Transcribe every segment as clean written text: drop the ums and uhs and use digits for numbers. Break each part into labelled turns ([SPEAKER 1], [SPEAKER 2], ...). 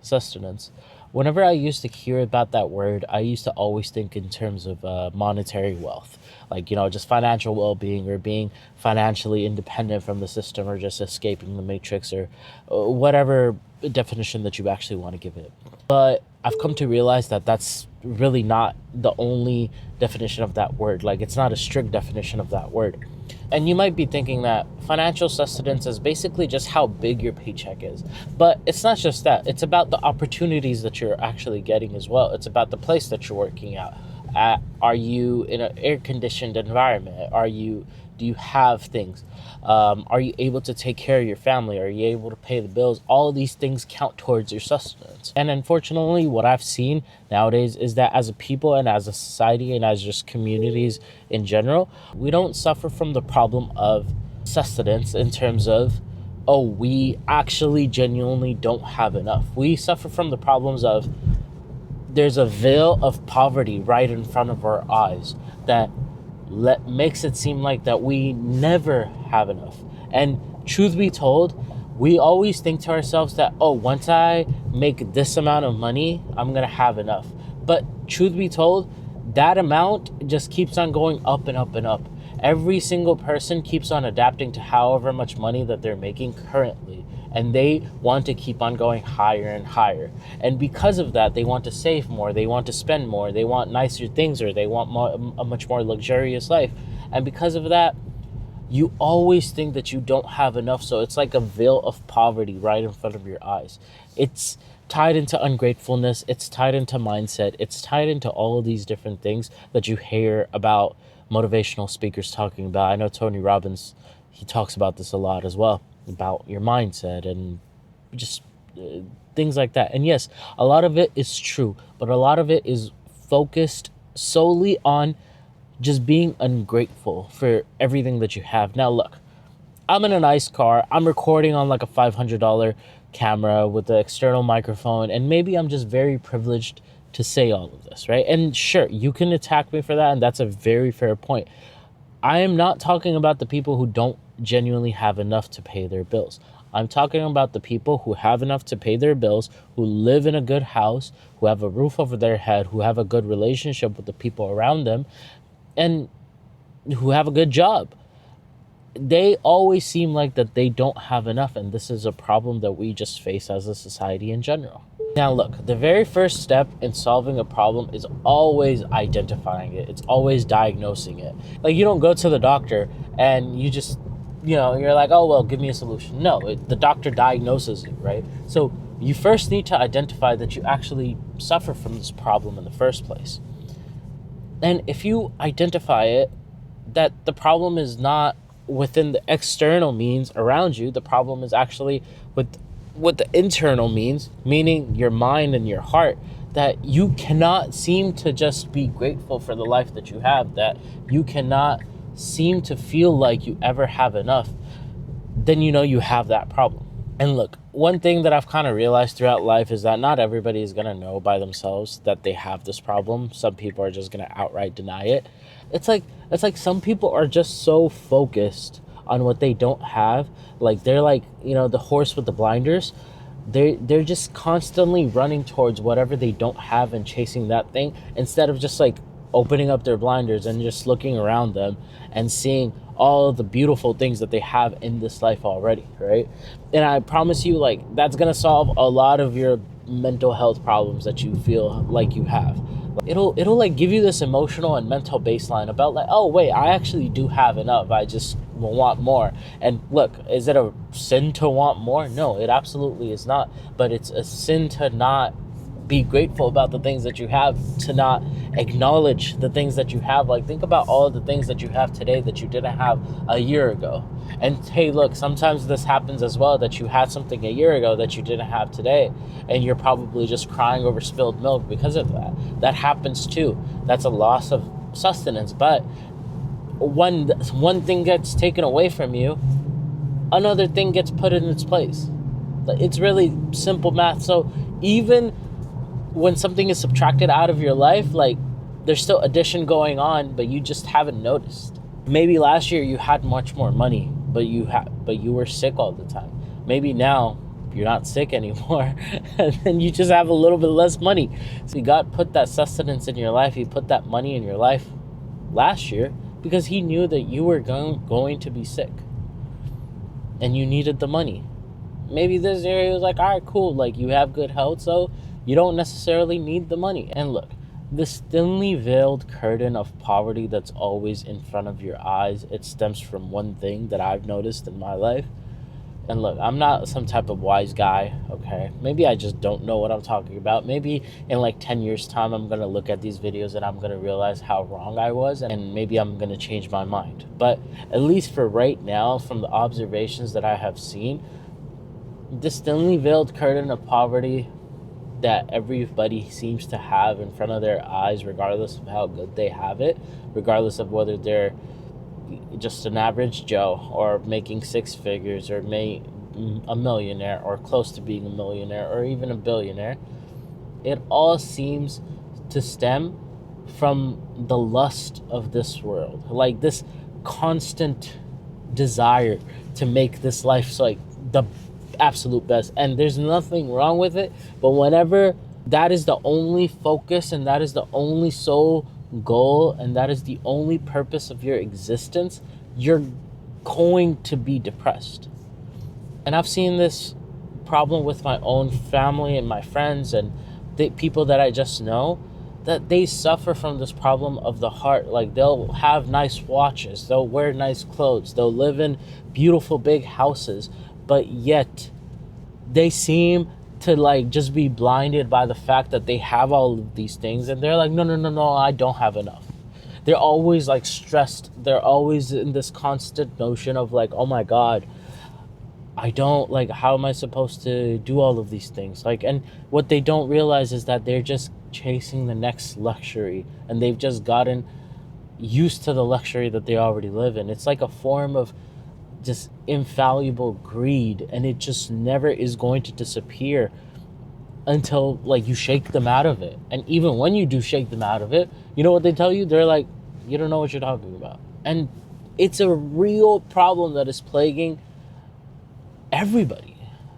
[SPEAKER 1] sustenance. Whenever I used to hear about that word, I used to always think in terms of monetary wealth, like, just financial well being or being financially independent from the system or just escaping the matrix or whatever definition that you actually want to give it. But I've come to realize that that's really not the only definition of that word. Like, it's not a strict definition of that word. And you might be thinking that financial sustenance is basically just how big your paycheck is. But it's not just that. It's about the opportunities that you're actually getting as well. It's about the place that you're working at. Are you in an air-conditioned environment? Do you have things? Are you able to take care of your family? Are you able to pay the bills? All of these things count towards your sustenance. And unfortunately, what I've seen nowadays is that as a people and as a society and as just communities in general, we don't suffer from the problem of sustenance in terms of, oh, we actually genuinely don't have enough. We suffer from the problems of there's a veil of poverty right in front of our eyes that makes it seem like that we never have enough. And truth be told, we always think to ourselves that, oh, once I make this amount of money, I'm gonna have enough. But truth be told, that amount just keeps on going up and up and up. Every single person keeps on adapting to however much money that they're making currently, and they want to keep on going higher and higher. And because of that, they want to save more, they want to spend more, they want nicer things, or they want a much more luxurious life. And because of that, you always think that you don't have enough. So it's like a veil of poverty right in front of your eyes. It's tied into ungratefulness, it's tied into mindset, it's tied into all of these different things that you hear about motivational speakers talking about. I know Tony Robbins, he talks about this a lot as well, about your mindset and just things like that. And yes, a lot of it is true, but a lot of it is focused solely on just being ungrateful for everything that you have. Now look, I'm in a nice car, I'm recording on like a $500 camera with the external microphone, and maybe I'm just very privileged to say all of this, right? And sure, you can attack me for that, and that's a very fair point. I am not talking about the people who don't genuinely have enough to pay their bills. I'm talking about the people who have enough to pay their bills, who live in a good house, who have a roof over their head, who have a good relationship with the people around them, and who have a good job. They always seem like that they don't have enough, and this is a problem that we just face as a society in general. Now look, the very first step in solving a problem is always identifying it. It's always diagnosing it. Like, you don't go to the doctor and you just, you're like, oh, well, give me a solution. No, the doctor diagnoses it, right? So you first need to identify that you actually suffer from this problem in the first place. And if you identify it, that the problem is not within the external means around you, the problem is actually with the internal means, meaning your mind and your heart, that you cannot seem to just be grateful for the life that you have, that you cannot seem to feel like you ever have enough, then you have that problem. And look, one thing that I've kind of realized throughout life is that not everybody is going to know by themselves that they have this problem. Some people are just going to outright deny it. It's like some people are just so focused on what they don't have. Like, they're like, the horse with the blinders. They're just constantly running towards whatever they don't have and chasing that thing, instead of just like opening up their blinders and just looking around them and seeing all of the beautiful things that they have in this life already, right? And I promise you, like, that's gonna solve a lot of your mental health problems that you feel like you have. It'll like give you this emotional and mental baseline about like, oh wait, I actually do have enough, I just want more. And look, is it a sin to want more? No, it absolutely is not. But it's a sin to not be grateful about the things that you have, to not acknowledge the things that you have. Like, think about all of the things that you have today that you didn't have a year ago. And hey, look, sometimes this happens as well, that you had something a year ago that you didn't have today, and you're probably just crying over spilled milk because of that. That happens too. That's a loss of sustenance. But when one thing gets taken away from you, another thing gets put in its place. It's really simple math. So even when something is subtracted out of your life, like, there's still addition going on, but you just haven't noticed. Maybe last year you had much more money, but you were sick all the time. Maybe now you're not sick anymore, and then you just have a little bit less money. So God put that sustenance in your life. He put that money in your life last year because he knew that you were going to be sick and you needed the money. Maybe this year he was like, all right, cool, like you have good health, so you don't necessarily need the money. And look, this thinly veiled curtain of poverty that's always in front of your eyes, it stems from one thing that I've noticed in my life. And look, I'm not some type of wise guy, okay? Maybe I just don't know what I'm talking about. Maybe in like 10 years' time, I'm going to look at these videos and I'm going to realize how wrong I was, and maybe I'm going to change my mind. But at least for right now, from the observations that I have seen, this thinly veiled curtain of poverty that everybody seems to have in front of their eyes, regardless of how good they have it, regardless of whether they're just an average Joe or making six figures or a millionaire or close to being a millionaire or even a billionaire, it all seems to stem from the lust of this world, like this constant desire to make this life like the absolute best. And there's nothing wrong with it, but whenever that is the only focus and that is the only sole goal and that is the only purpose of your existence, you're going to be depressed. And I've seen this problem with my own family and my friends and the people that I just know, that they suffer from this problem of the heart. Like they'll have nice watches, they'll wear nice clothes, they'll live in beautiful big houses, but yet they seem to like just be blinded by the fact that they have all of these things, and they're like, no, I don't have enough. They're always like stressed. They're always in this constant notion of like, oh my God, I don't, like, how am I supposed to do all of these things? Like, and what they don't realize is that they're just chasing the next luxury, and they've just gotten used to the luxury that they already live in. It's like a form of just infallible greed, and it just never is going to disappear until like you shake them out of it. And even when you do shake them out of it, you know what they tell you? They're like, you don't know what you're talking about. And it's a real problem that is plaguing everybody.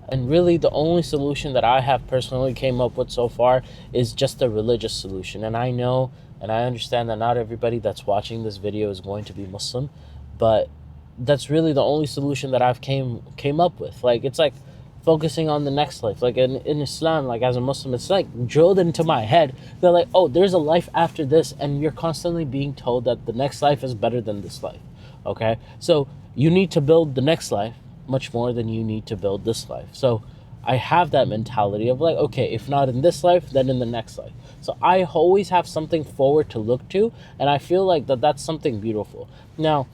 [SPEAKER 1] And really the only solution that I have personally came up with so far is just a religious solution. And I know and I understand that not everybody that's watching this video is going to be Muslim, but that's really the only solution that I've came up with. Like, it's like focusing on the next life. Like in Islam, like as a Muslim, it's like drilled into my head. They're like, oh, there's a life after this, and you're constantly being told that the next life is better than this life. Okay? So you need to build the next life much more than you need to build this life. So I have that mentality of like, okay, if not in this life, then in the next life. So I always have something forward to look to, and I feel like that's something beautiful. Now,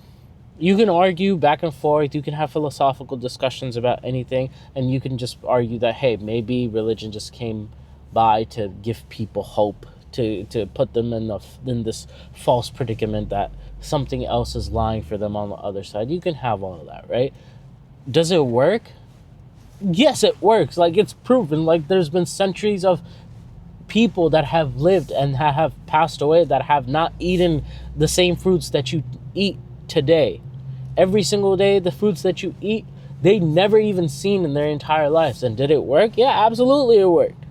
[SPEAKER 1] you can argue back and forth, you can have philosophical discussions about anything, and you can just argue that, hey, maybe religion just came by to give people hope, to put them in this false predicament that something else is lying for them on the other side. You can have all of that, right? Does it work? Yes, it works. Like, it's proven. Like, there's been centuries of people that have lived and have passed away that have not eaten the same fruits that you eat today. Every single day, the fruits that you eat, they never even seen in their entire lives. And did it work? Yeah, absolutely it worked.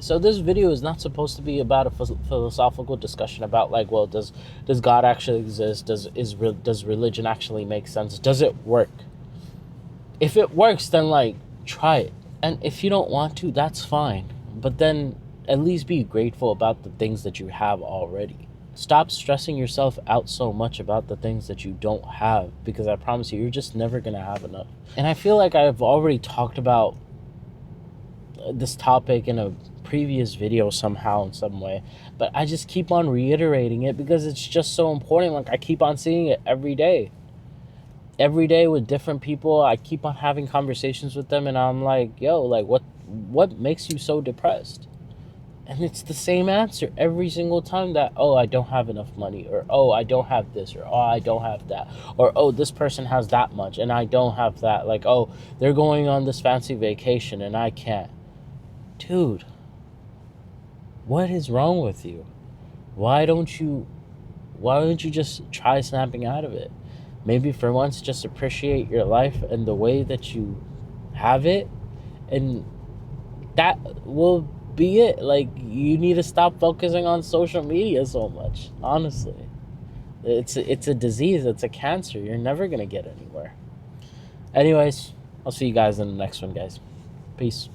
[SPEAKER 1] So this video is not supposed to be about a philosophical discussion about like, well, does God actually exist? Does religion actually make sense? Does it work? If it works, then like try it. And if you don't want to, that's fine. But then at least be grateful about the things that you have already. Stop stressing yourself out so much about the things that you don't have, because I promise you're just never going to have enough. And I feel like I've already talked about this topic in a previous video somehow in some way, but I just keep on reiterating it because it's just so important. Like, I keep on seeing it every day with different people. I keep on having conversations with them, and I'm like, yo, like, what makes you so depressed? And it's the same answer every single time, that, oh, I don't have enough money, or, oh, I don't have this, or, oh, I don't have that, or, oh, this person has that much and I don't have that. Like, oh, they're going on this fancy vacation and I can't. Dude, what is wrong with you? Why don't you just try snapping out of it? Maybe for once just appreciate your life and the way that you have it, And that will be it. Like, you need to stop focusing on social media so much, honestly. It's a disease, it's a cancer. You're never gonna get anywhere. Anyways, I'll see you guys in the next one, guys. Peace.